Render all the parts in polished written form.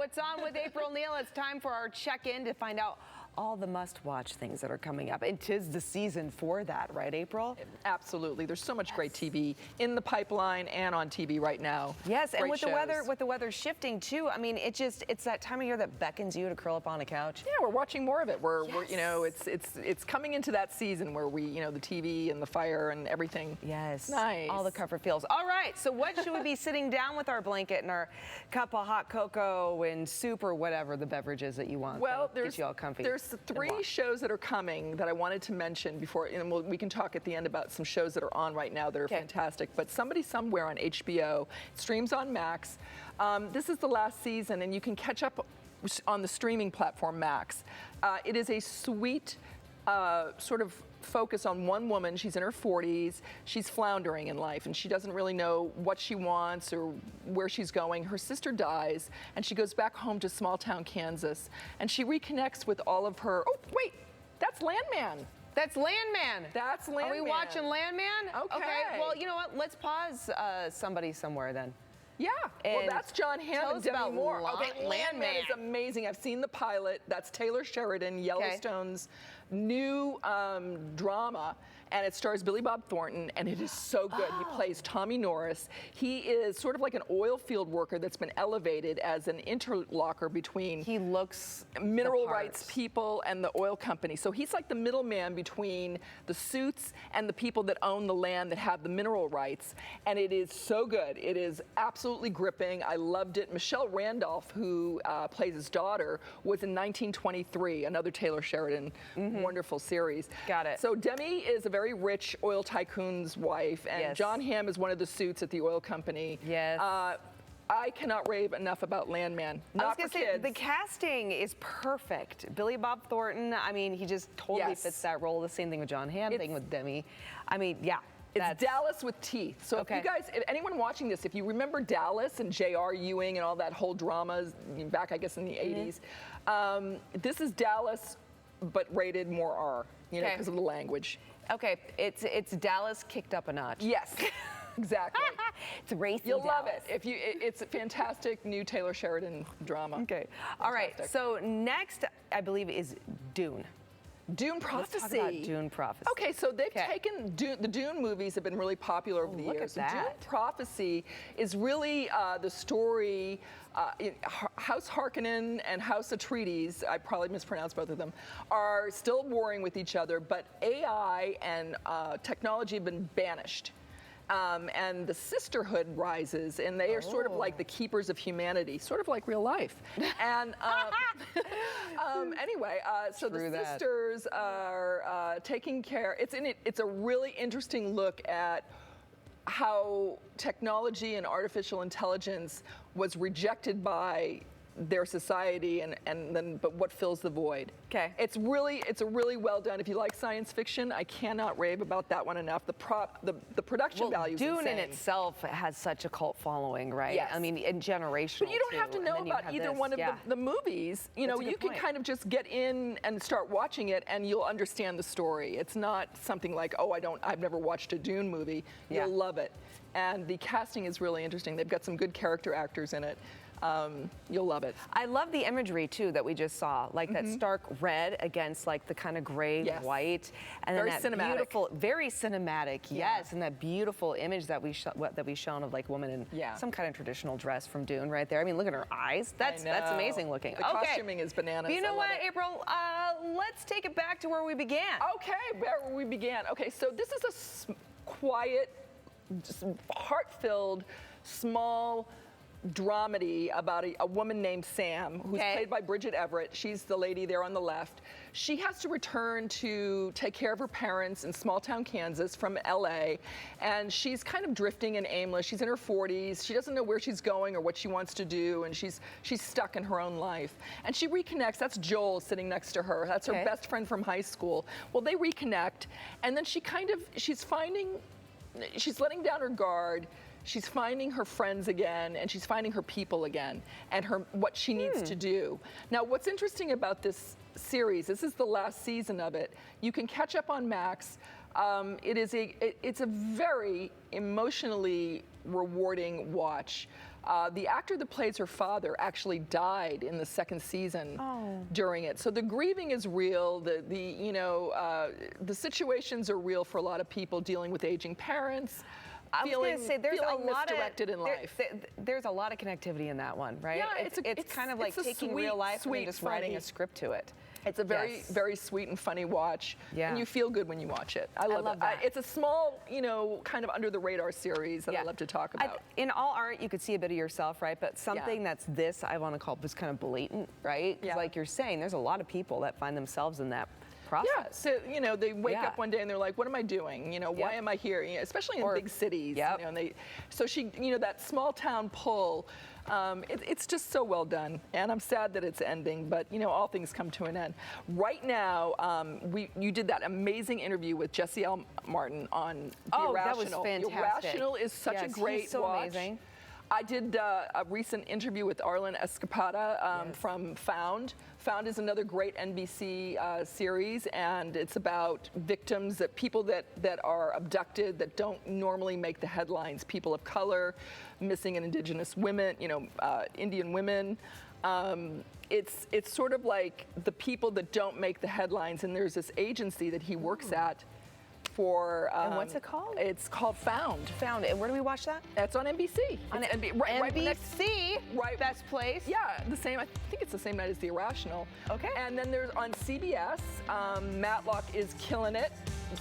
What's on with April Neal? It's time for our check-in to find out all the must-watch things that are coming up. And 'tis the season for that, right, April? Absolutely. There's so much great TV in the pipeline and on TV right now. Yes, and great with the weather shifting too, I mean, it's that time of year that beckons you to curl up on a couch. Yeah, we're watching more of it. We're you know, it's coming into that season where we, you know, the TV and the fire and everything. Yes. Nice. All the comfort feels. All right, so what should we be sitting down with our blanket and our cup of hot cocoa and soup or whatever the beverage is that you want? Well, get you all comfy. There's three shows that are coming that I wanted to mention before, and we can talk at the end about some shows that are on right now that are fantastic. But Somebody Somewhere on HBO, it streams on Max. This is the last season, and you can catch up on the streaming platform Max. It is a sweet sort of focus on one woman. She's in her 40s. She's floundering in life, and she doesn't really know what she wants or where she's going. Her sister dies, and she goes back home to small town Kansas, and she reconnects with all of her. Oh, wait, that's Landman. That's Landman. That's Landman. Are we watching Landman? Okay. Well, you know what? Let's pause Somebody Somewhere then. Yeah, well, that's John Hamm and Demi Moore. Okay, Landman is amazing. I've seen the pilot. That's Taylor Sheridan, Yellowstone's new drama, and it stars Billy Bob Thornton, and it is so good. He plays Tommy Norris. He is sort of like an oil field worker that's been elevated as an interlocker between mineral rights people and the oil company. So he's like the middleman between the suits and the people that own the land that have the mineral rights, and it is so good. It is absolutely gripping. I loved it. Michelle Randolph, who plays his daughter, was in 1923, another Taylor Sheridan wonderful series. Got it. So Demi is a very rich oil tycoon's wife, and John Hamm is one of the suits at the oil company. Yes. I cannot rave enough about Landman. I was going to say, the casting is perfect. Billy Bob Thornton, I mean, he just totally fits that role. The same thing with John Hamm, thing with Demi. I mean, yeah. It's Dallas with teeth. So if you guys, if anyone watching this, if you remember Dallas and J.R. Ewing and all that whole drama back, I guess, in the 80s, this is Dallas, but rated more R, you know, because of the language. Okay, it's Dallas kicked up a notch. Yes, exactly. It's racy. You'll love it. It's a fantastic new Taylor Sheridan drama. Okay. All right. So next, I believe, is Dune. Dune Prophecy. Let's talk about Dune Prophecy. Okay, so they've taken the Dune movies have been really popular over the years. Look at that. Dune Prophecy is really the story. House Harkonnen and House Atreides, I probably mispronounced both of them, are still warring with each other, but AI and technology have been banished. And the sisterhood rises, and they are sort of like the keepers of humanity, sort of like real life. And anyway, so the sisters are taking care. It's a really interesting look at how technology and artificial intelligence was rejected by their society, but what fills the void. Okay. It's a really well done. If you like science fiction, I cannot rave about that one enough. The production value is Dune insane. in itself has such a cult following, right? Yes. I mean, in generational. But you don't have to know about either one of the movies. You know, you can kind of just get in and start watching it, and you'll understand the story. It's not something like, I've never watched a Dune movie. You'll love it. And the casting is really interesting. They've got some good character actors in it. You'll love it. I love the imagery too that we just saw, like that stark red against like the kind of gray white, and very then that cinematic. Beautiful, very cinematic, yes, and that beautiful image that we shown of like woman in some kind of traditional dress from Dune right there. I mean, look at her eyes. That's amazing looking. The costuming is bananas. But you know what, April? Let's take it back to where we began. Okay, where we began. Okay, so this is a quiet, just heart-filled, small dramedy about a woman named Sam, who's played by Bridget Everett. She's the lady there on the left. She has to return to take care of her parents in small town Kansas from LA, and she's kind of drifting and aimless. She's in her 40s. She doesn't know where she's going or what she wants to do, and she's stuck in her own life. And she reconnects. That's Joel sitting next to her. That's her best friend from high school. Well, they reconnect, and then she's letting down her guard. She's finding her friends again, and she's finding her people again, and what she needs to do. Now, what's interesting about this series, this is the last season of it. You can catch up on Max. It's a very emotionally rewarding watch. The actor that plays her father actually died in the second season during it. So the grieving is real. The situations are real for a lot of people dealing with aging parents. I was going to say there's a lot misdirected in life. There's a lot of connectivity in that one, right? Yeah, it's kind of like taking sweet, real life sweet, and just writing a script to it. It's a very, very sweet and funny watch, and you feel good when you watch it. I love that. It's a small, kind of under the radar series that I love to talk about. In all art, you could see a bit of yourself, right? But something that's I want to call this kind of blatant, right? Yeah. Like you're saying, there's a lot of people that find themselves in that process. Yeah, so they wake up one day and they're like, "What am I doing? Why am I here?" Especially in big cities. So she, that small town pull. It's just so well done, and I'm sad that it's ending, but all things come to an end. Right now, you did that amazing interview with Jesse L. Martin on The Irrational. That was fantastic. The Irrational is such a great he's so watch. Amazing. I did a recent interview with Arlen Escapada from Found. Found is another great NBC series, and it's about victims, people that are abducted, that don't normally make the headlines, people of color, missing and indigenous women, Indian women. It's sort of like the people that don't make the headlines, and there's this agency that he works at. And what's it called? It's called Found. Found. And where do we watch that? That's on NBC. NBC. Right. Best place. Yeah, the same. I think it's the same night as The Irrational. Okay. And then there's on CBS. Matlock is killing it.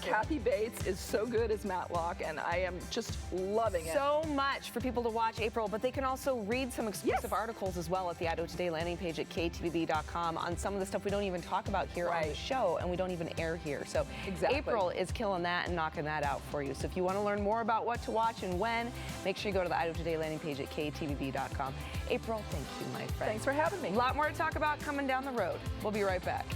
Kathy Bates is so good as Matlock, and I am just loving it. So much for people to watch, April, but they can also read some exclusive articles as well at the idaho-today landing page at ktvb.com on some of the stuff we don't even talk about here on the show, and we don't even air here. So April is killing that and knocking that out for you. So if you want to learn more about what to watch and when, make sure you go to the idaho-today landing page at ktvb.com. April, thank you, my friend. Thanks for having me. A lot more to talk about coming down the road. We'll be right back.